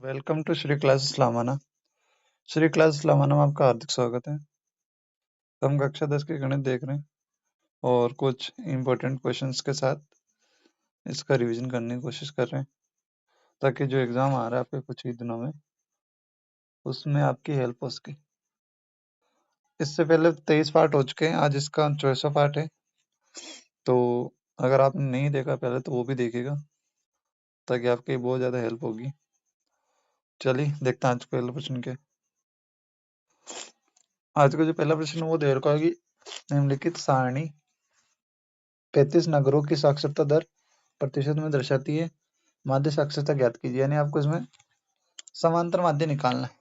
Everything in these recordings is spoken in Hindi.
Welcome to Shri classes Lamana. Shri classes Lamana में आपका हार्दिक स्वागत है। हम कक्षा 10 के गणित देख रहे हैं और कुछ इम्पोर्टेंट क्वेश्चंस के साथ इसका रिवीजन करने की कोशिश कर रहे हैं ताकि जो एग्जाम आ रहा है आपके कुछ ही दिनों में उसमें आपकी हेल्प हो सके। इससे पहले 23 पार्ट हो चुके हैं, आज इसका 24वां पार्ट है। तो अगर आपने नहीं देखा पहले तो वो भी देखिएगा ताकि आपकी बहुत ज़्यादा हेल्प होगी। चलिए देखते हैं आज पहले प्रश्न के। आज का जो पहला प्रश्न है वो दे रखा है कि निम्नलिखित सारणी 35 नगरों की साक्षरता दर प्रतिशत में दर्शाती है, माध्य साक्षरता ज्ञात कीजिए। यानी आपको इसमें समांतर माध्य निकालना है।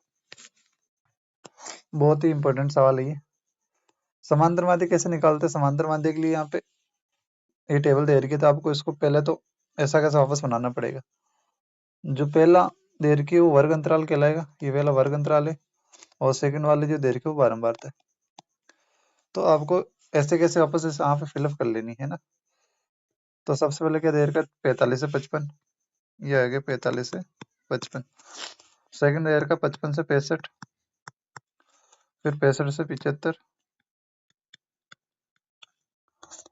बहुत ही इंपॉर्टेंट सवाल है ये। समांतर माध्य कैसे निकालते हैं? समांतर माध्य के लिए यहाँ पे ये टेबल दे रखी है तो आपको इसको पहले तो ऐसा कैसा वापस बनाना पड़ेगा। जो पहला दे रखी है वो वर्ग अंतराल कहलाएगा, ये पहला वर्ग अंतराल है, और सेकंड वाले जो दे रखी है वो बारंबारता है। तो आपको ऐसे कैसे वापस इस यहाँ पे फिलअप कर लेनी है ना। तो सबसे पहले क्या दे रखा है? 45 से 55, ये आ गया 45 से 55। सेकंड दे रखा 55 से 65, फिर 65 से 75,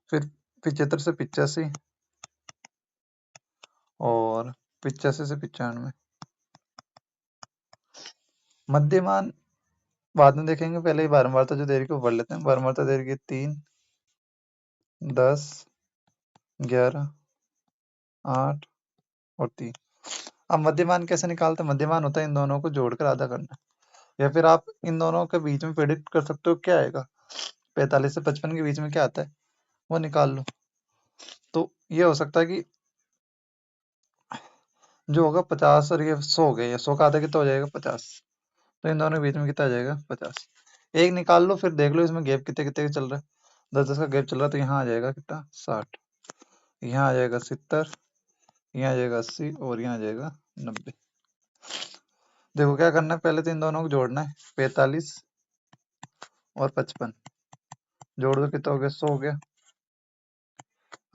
फिर 75 से 85 और 85 से 95। मध्यमान बाद में देखेंगे, पहले ही बारंबारता जो दे रखी है वो पढ़ लेते हैं। बारंबारता दे रखी है 3, 10, 11, 8 और 3। अब मध्यमान कैसे निकालते हैं? मध्यमान होता है इन दोनों को जोड़कर आधा करना, या फिर आप इन दोनों के बीच में प्रेडिक्ट कर सकते हो क्या आएगा। 45 से 55 के बीच में क्या आता है वो निकाल लो। तो ये हो सकता है कि जो होगा 50 और ये 100 हो गया, या 100 का आधा कितना हो जाएगा? 50। तो इन दोनों के बीच में कितना आ जाएगा? 50। एक निकाल लो, फिर देख लो इसमें गैप कितने कितने का चल रहा है। 10-10 का गैप चल रहा है तो यहाँ आ जाएगा कितना? 60। यहाँ आ जाएगा 70, यहाँ आ जाएगा 80 और यहाँ आ जाएगा 90। देखो क्या करना है, पहले तो इन दोनों को जोड़ना है। 45 और 55 जोड़ दो, कितना हो गया? 100 हो गया।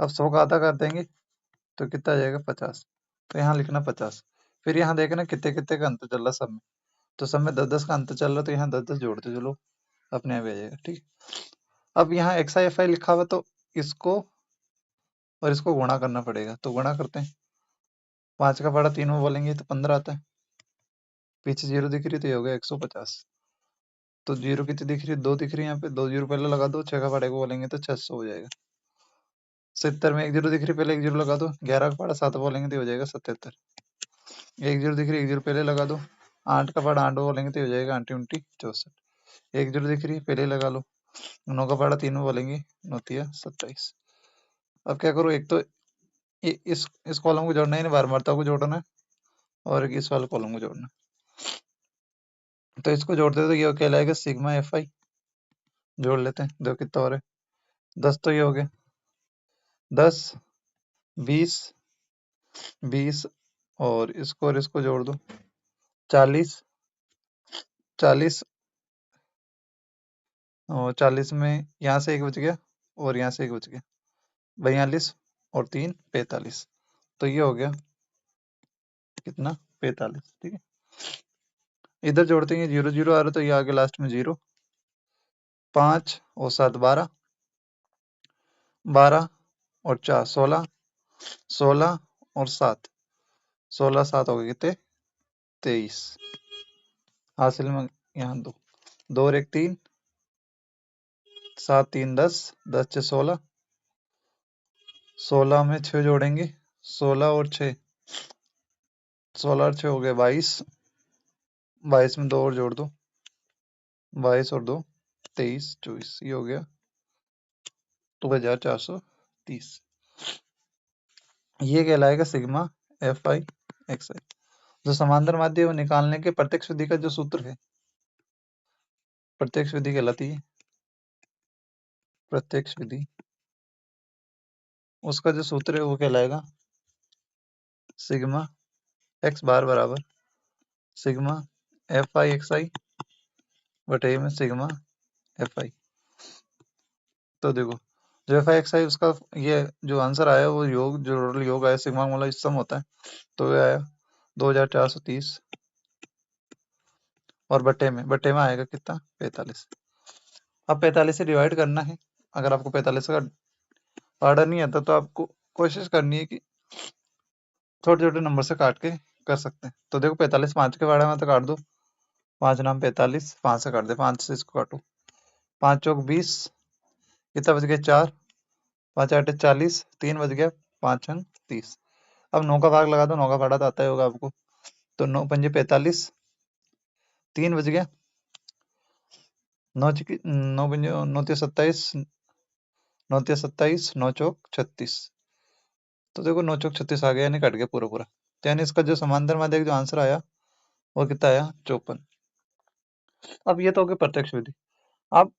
अब 100 का आधा कर देंगे तो कितना आ जाएगा? 50। तो यहाँ लिखना 50। फिर यहाँ देखना कितने कितने का अंतर चल रहा है सब में। तो सब में 10-10 का अंतर चल रहा है तो यहाँ 10-10 जोड़ते चलो, अपने आप आ जाएगा। ठीक। अब यहाँ एक्स आई एफ आई लिखा हुआ तो इसको और इसको गुणा करना पड़ेगा। तो गुणा करते हैं। 5 का पड़ा 3 में बोलेंगे तो 15 आता है। पीछे 0 दिख रही तो ये हो गया 150। तो 0 कितनी दिख रही है? 2 दिख रही है यहाँ पे। 2 0 पहले लगा दो। 6 का पड़ा को बोलेंगे तो 600 हो जाएगा। 70 में 1 0 दिख रही है, पहले 1 0 लगा दो। 11 का पड़ा 7 बोलेंगे तो हो जाएगा 77। 1 0 दिख रही है, 1 0 पहले लगा दो। 8 का पड़ा 8 बोलेंगे तो हो जाएगा 8 × 64। 1 0 दिख रही है, पहले लगा लो। 9 का पड़ा 3 में बोलेंगे, 9 तिया 27। अब क्या करो, एक तो इस कॉलम को जोड़ना है, बारंबारता को जोड़ना है, और इस वाले कॉलम को जोड़ना है। तो इसको जोड़ते तो ये कहलाएगा सिग्मा एफ आई। जोड़ लेते हैं, दो कितना हो रहा है? 10 तो ये हो गया। 10, 20, 20 और इसको जोड़ दो। 40, 40 और 40 में यहाँ से एक बच गया और यहाँ से एक बच गया। 42 और 3 45। तो ये हो गया कितना? 45। ठीक है। इधर जोड़ते हैं, 0 0 आ रहा तो ये आगे लास्ट में 0। 5 और 7 12, 12 और 4 16, 16 और 7, 16 7 हो गए कितने? 23। हासिल में यहाँ 2 2 और 1 3, 7 3 10, 10 6 16, 16 में 6 जोड़ेंगे, 16 और 6, 16 और 6 हो गए 22। 22 में 2 और जोड़ दो, 22 और 2 23, 24। ये हो गया 2430। ये कहलाएगा सिग्मा एफ आई एक्स आई। जो समांतर माध्य वो निकालने के प्रत्यक्ष विधि का जो सूत्र है, प्रत्यक्ष विधि कहलाती है। प्रत्यक्ष विधि, उसका जो सूत्र है वो कहलाएगा सिग्मा एक्स बार बराबर सिग्मा एफ आई एक्स आई बटे में सिग्मा एफ आई। तो देखो, जो एफ आई एक्स आई उसका ये जो आंसर आया वो योग, जो योग आया सिग्मा वाला सम होता है, तो ये आया 2430 और बटे में आएगा कितना 45। अब 45 से डिवाइड करना है। अगर आपको 45 का ऑर्डर नहीं आता तो आपको कोशिश करनी है कि छोटे छोटे नंबर से काट के कर सकते हैं। तो देखो 45 5 के बारे में तो काट दो, 5 नाम 45, 5 से काट दे, 5 से इसको काटो, 5 चौक 20, कितना बच गया 4, 5 8 40, 3 बच गया, 5 अंक 30। अब 9 का भाग लगा दो, 9 का भाड़ा तो आता ही होगा आपको, तो 9 पंजे 45, 3 बच गया, 9 9 पंजे 9 तीन 27, 9 तीन 27, 9 चौक 36। तो देखो 9 चौक 36 आ गया, यानी कट गया पूरा पूरा। तो यानी इसका जो समांतर माध्यक जो आंसर आया वो कितना आया 54। अब ये तो हो गई प्रत्यक्ष विधि। अब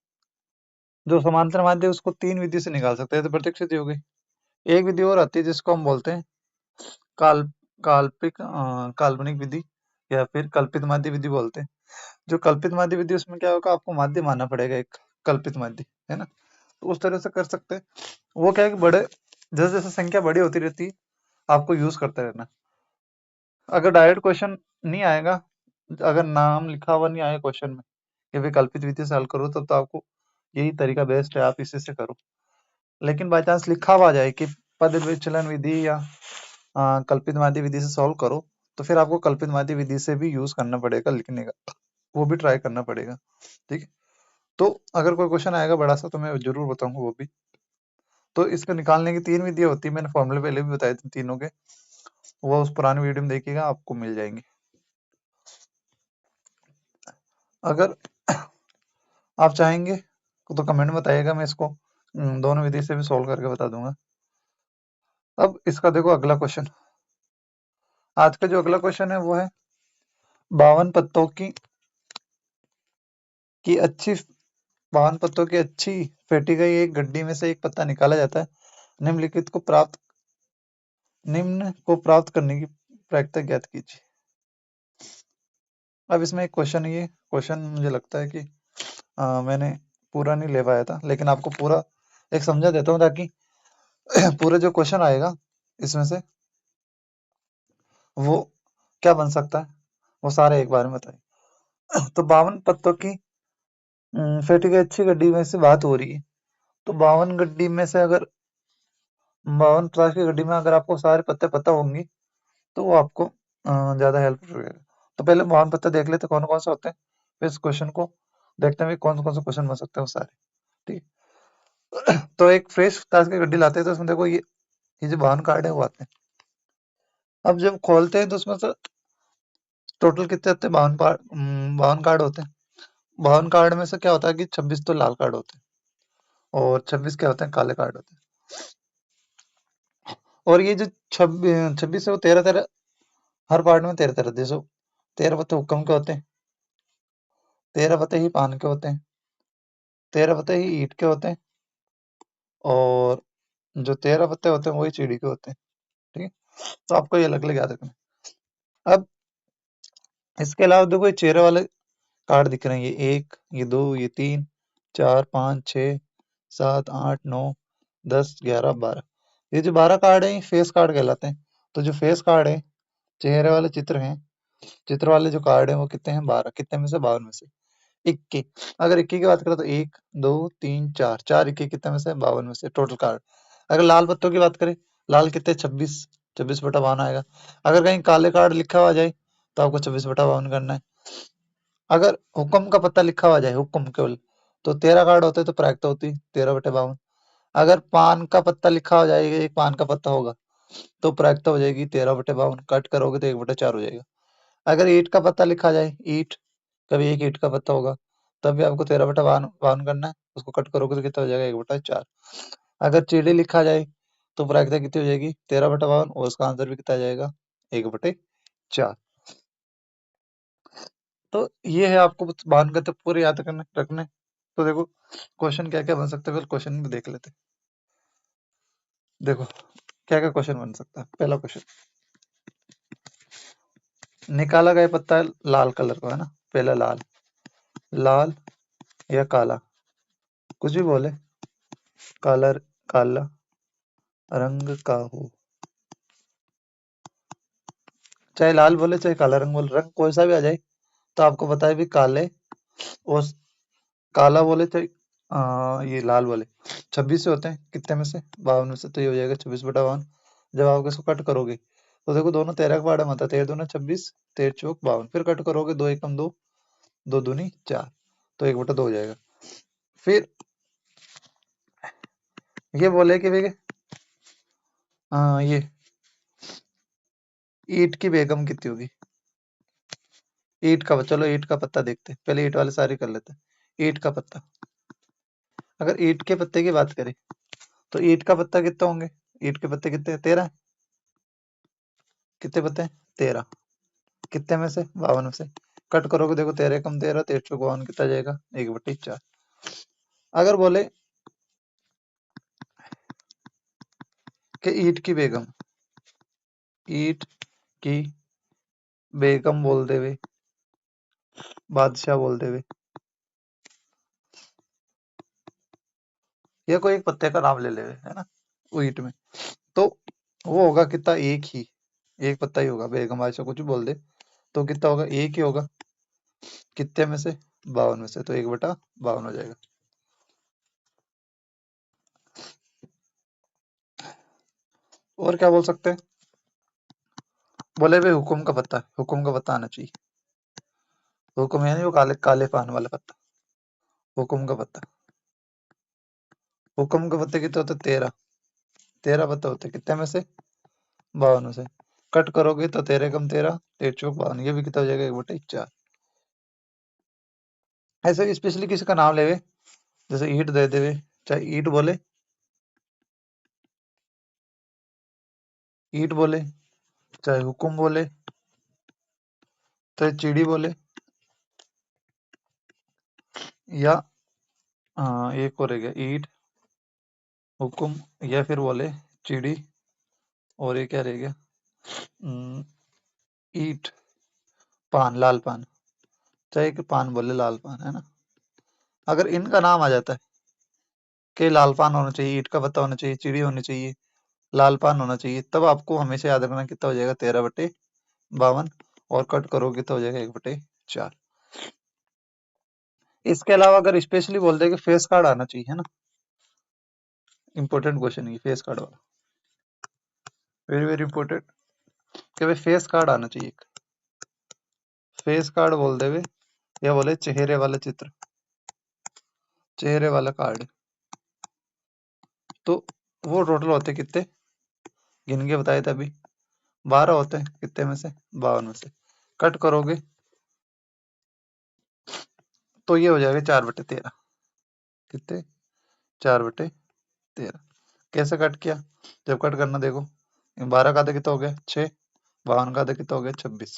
जो समांतर माध्य उसको 3 विधि से निकाल सकते हैं, तो प्रत्यक्ष विधि हो गई। एक विधि और आती है जिसको हम बोलते हैं काल काल्पनिक विधि या फिर कल्पित माध्य विधि बोलते हैं। जो कल्पित माध्य विधि उसमें क्या होगा, आपको माध्य मानना पड़ेगा एक कल्पित माध्य, है ना। तो उस तरह से कर सकते हैं। वो क्या है कि बड़े जैसे जैसे संख्या बड़ी होती रहती है आपको यूज करते रहना। अगर डायरेक्ट क्वेश्चन नहीं आएगा, अगर नाम लिखा हुआ नहीं आया क्वेश्चन में कि भाई कल्पित विधि से हल करो, तब तो आपको यही तरीका बेस्ट है, आप इसी से करो। लेकिन बाई चांस लिखा हुआ जाए कि पद विचलन विधि या कल्पित माध्य विधि से सॉल्व करो, तो फिर आपको कल्पित माध्य विधि से भी यूज करना पड़ेगा लिखने का, वो भी ट्राई करना पड़ेगा। ठीक है, तो अगर कोई क्वेश्चन आएगा बड़ा सा तो मैं जरूर बताऊंगा वो भी। तो इसको निकालने की 3 विधियां होती है, मैंने फॉर्मूले पहले भी बताए थे तीनों के, वो उस पुरानी वीडियो में देखिएगा, आपको मिल जाएंगे। अगर आप चाहेंगे तो कमेंट में बताइएगा, मैं इसको दोनों विधि से भी सॉल्व करके बता दूंगा। अब इसका देखो अगला क्वेश्चन, आज का जो अगला क्वेश्चन है वो है 52 पत्तों की अच्छी 52 पत्तों की अच्छी फेंटी गई एक गड्डी में से एक पत्ता निकाला जाता है, निम्न को प्राप्त करने की प्रक्रिया ज्ञात कीजिए। अब इसमें एक क्वेश्चन, ये क्वेश्चन मुझे लगता है कि मैंने पूरा नहीं ले पाया था, लेकिन आपको पूरा एक समझा देता हूँ ताकि पूरा जो क्वेश्चन आएगा इसमें से वो क्या बन सकता है वो सारे एक बार में बताइए। तो 52 पत्तों की फेंटी गई अच्छी गड्डी में से बात हो रही है, तो 52 गड्डी में से अगर 52 प्रकार की गड्डी में अगर आपको सारे पत्ते पता होंगे तो वो आपको ज्यादा हेल्प करेगा। तो पहले 52 पत्ते देख लेते कौन कौन से होते हैं, फिर इस क्वेश्चन को देखते हैं कौन कौन से क्वेश्चन बन सकते हैं वो सारे। ठीक है, तो एक फ्रेश ताश की गड्डी लाते हैं तो उसमें देखो ये जो 52 कार्ड है वो आते हैं। अब जब खोलते हैं तो उसमें से टोटल कितने होते हैं, 52 कार्ड होते हैं। 52 कार्ड में से क्या होता है कि 26 तो लाल कार्ड होते हैं और 26 क्या होते हैं, काले कार्ड होते हैं। और ये जो 26 है वो 13 13, हर पार्ट में 13 13, जैसे 13 पत्ते हुक्म के होते हैं, 13 पत्ते ही पान के होते हैं, 13 पत्ते ही ईंट के होते हैं, और जो 13 पत्ते होते हैं वही चिड़ी के होते हैं। ठीक है, तो आपको ये अलग अलग याद रखना है। अब इसके अलावा देखो ये चेहरे वाले कार्ड दिख रहे हैं, ये 1, ये 2, ये 3, 4, 5, 6, 7, 8, 9, 10, 11, 12। ये जो 12 कार्ड है ये फेस कार्ड कहलाते हैं। तो जो फेस कार्ड है, चेहरे वाले चित्र हैं, चित्र वाले जो कार्ड है वो कितने हैं, 12। कितने में से, 52 में से। इक्की, अगर इक्की की बात करें तो 1 2 3 4, 4 इक्की कितने में से, 52 में से टोटल कार्ड। अगर लाल पत्तों की बात करें, लाल कितने, 26, 26/52 आएगा। अगर कहीं काले कार्ड लिखा हुआ जाए तो आपको 26/52 करना है। अगर हुक्म का पत्ता लिखा हुआ जाए, हुक्म केवल, तो 13 कार्ड होते तो प्रायिकता होती 13/52। अगर पान का पत्ता लिखा हो जाएगा, एक पान का पत्ता होगा तो प्रायिकता हो जाएगी 13/52, कट करोगे तो 1/4 हो जाएगा। अगर ईंट का पत्ता लिखा जाए, ईंट, कभी एक ईंट का पत्ता होगा, तब भी आपको 13/52 करना है, उसको कट करोगे तो कितना हो जाएगा, 1/4। अगर चिड़ी लिखा जाए तो प्रायिकता कितनी हो जाएगी, 13/52, और उसका आंसर भी कितना आ जाएगा, 1/4। तो ये है, आपको बावन का तो पूरे याद रखने। तो देखो क्वेश्चन क्या क्या बन सकता है, फिर क्वेश्चन भी देख लेते हैं। देखो क्या क्या क्वेश्चन बन सकता है। पहला क्वेश्चन, निकाला गया पत्ता लाल कलर का है ना, पहला लाल, लाल या काला, कुछ भी बोले, कलर, काला रंग का हो, चाहे लाल बोले चाहे काला रंग बोले, रंग कोई सा भी आ जाए तो आपको पता है भी काले और काला बोले तो ये लाल बोले 26 से होते हैं, कितने में से 52 में से, तो ये हो जाएगा 26/52। जब आप इसको कट करोगे तो देखो दोनों 13 का पाड़ा मत 13×2 = 26, 13×4 = 52, फिर कट करोगे 2 एकम 2, 2 दूनी 4, तो 1/2 हो जाएगा। फिर ये बोले कि भैया ये ईंट की बेगम कितनी होगी। ईंट का, चलो ईंट का पत्ता देखते हैं, पहले ईंट वाले सारे कर लेते हैं। ईंट का पत्ता, अगर ईंट के पत्ते की बात करें तो ईंट का पत्ता कितने होंगे, ईंट के पत्ते कितने, 13। कितने पत्ते हैं, 13। कितने में से, 52 में से। कट करोगे देखो 13 कम 13, 13×52 कितना जाएगा, 1/4। अगर बोले कि ईंट की बेगम, ईंट की बेगम बोल देवे, बादशाह बोल देवे, या कोई एक पत्ते का नाम ले लेवे, है ना, वो ईंट में, तो वो होगा कितना, एक ही, एक पत्ता ही होगा। बेगम बादशाह कुछ भी बोल दे तो कितना होगा, एक ही होगा। कितने में से, 52 में से, तो 1/52 हो जाएगा। और क्या बोल सकते हैं, बोले भाई हुकुम का पत्ता, हुकुम का पत्ता आना चाहिए। हुकुम यानी वो काले काले पान वाला पत्ता, हुकुम का पत्ता। हुकुम के पत्ते कितने होते, 13। 13 पत्ते होते, कितने में से, 52 में से। कट करोगे तो 13 कम 13, 13×4 = 52, ये भी कितना हो जाएगा, 1/4। ऐसे स्पेशली किसी का नाम लेवे, जैसे ईंट दे देवे, चाहे ईंट बोले, ईंट बोले, चाहे हुकुम बोले, चाहे चिड़ी बोले, या एक और रह गया, ईंट, हुकुम, या फिर बोले चिड़ी, और ये क्या रह गया, अम, ईंट, पान, लाल पान, चाहे कि पान बोले, लाल पान, है ना। अगर इनका नाम आ जाता है कि लाल पान होना चाहिए, ईंट का पत्ता होना चाहिए, चिड़ी होनी चाहिए, लाल पान होना चाहिए, तब आपको हमेशा याद रखना कितना हो जाएगा, 13/52, और कट करोगे तो हो जाएगा 1/4। इसके अलावा अगर स्पेशली बोल दे कि फेस कार्ड आना चाहिए, है ना, इंपॉर्टेंट क्वेश्चन है फेस कार्ड वाला, वेरी वेरी इंपॉर्टेंट, कि भाई फेस कार्ड आना चाहिए। फेस कार्ड बोल देवे, या बोले चेहरे वाला चित्र, चेहरे वाला कार्ड, तो वो टोटल होते कितने, गिन के बताए थे अभी, 12 होते हैं, कितने में से, 52 में से। कट करोगे तो ये हो जाएगा 4/13, कितने, 4/13। कैसे कट किया, जब कट करना देखो, 12 का आधा कितना हो गया, 6, 52 का आधा कितना हो गया, 26।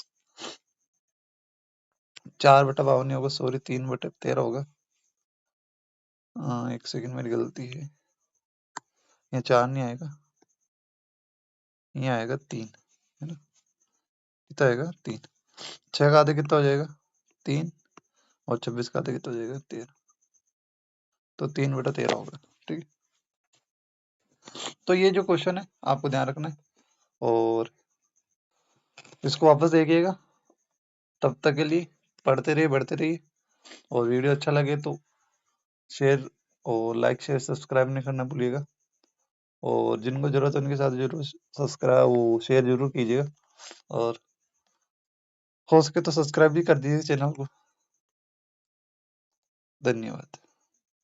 4/52 नहीं होगा, सॉरी, 3/13 होगा। एक सेकंड, मेरी गलती है, यहाँ 4 नहीं आएगा, यहाँ आएगा 3, है ना, कितना आएगा, 3। 6 का आधा कितना हो जाएगा, 3, और 26 का आधा कितना हो जाएगा, 13, तो 3/13 होगा। ठीक है, तो ये जो क्वेश्चन है आपको ध्यान रखना है, और इसको वापस देखिएगा। तब तक के लिए पढ़ते रहिए, बढ़ते रहिए, और वीडियो अच्छा लगे तो शेयर, और लाइक, शेयर, सब्सक्राइब नहीं करना भूलिएगा, और जिनको जरूरत है उनके साथ जरूर सब्सक्राइब, वो शेयर जरूर कीजिएगा, और हो सके तो सब्सक्राइब भी कर दीजिए चैनल को। धन्यवाद।